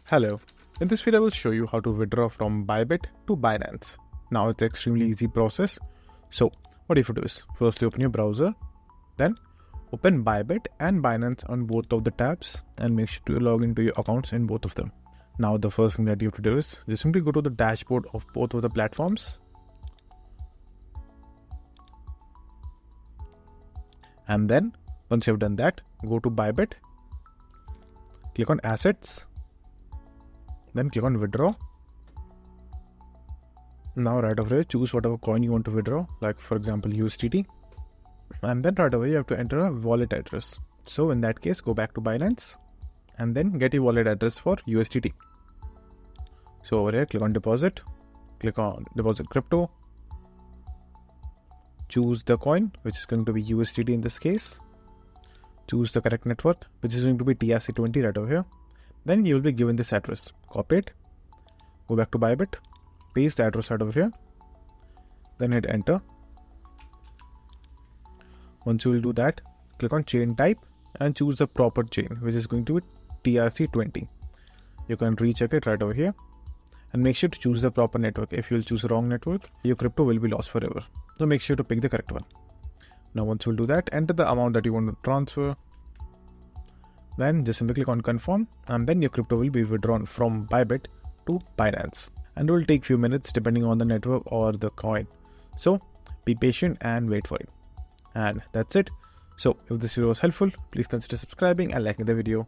Hello, in this video I will show you how to withdraw from Bybit to Binance. Now it's an extremely easy process. So what you have to do is firstly open your browser, then open Bybit and Binance on both of the tabs and make sure to log into your accounts in both of them. Now the first thing that you have to do is just simply go to the dashboard of both of the platforms. And then once you've done that, go to Bybit, click on assets, then click on withdraw. Now right over here, choose whatever coin you want to withdraw, like for example USDT. And then right away you have to enter a wallet address. So in that case, go back to Binance and then get your wallet address for USDT. So over here, click on deposit, click on deposit crypto, choose the coin, which is going to be USDT in this case. Choose the correct network, which is going to be TRC20 right over here. Then you will be given this address. Copy it, go back to Bybit, paste the address right over here, then hit enter. Once you will do that, click on chain type and choose the proper chain, which is going to be TRC20. You can recheck it right over here and make sure to choose the proper network. If you will choose the wrong network, your crypto will be lost forever. So make sure to pick the correct one. Now once you will do that, enter the amount that you want to transfer. Then just simply click on confirm and then your crypto will be withdrawn from Bybit to Binance. And it will take few minutes depending on the network or the coin. So be patient and wait for it. And that's it. So if this video was helpful, please consider subscribing and liking the video.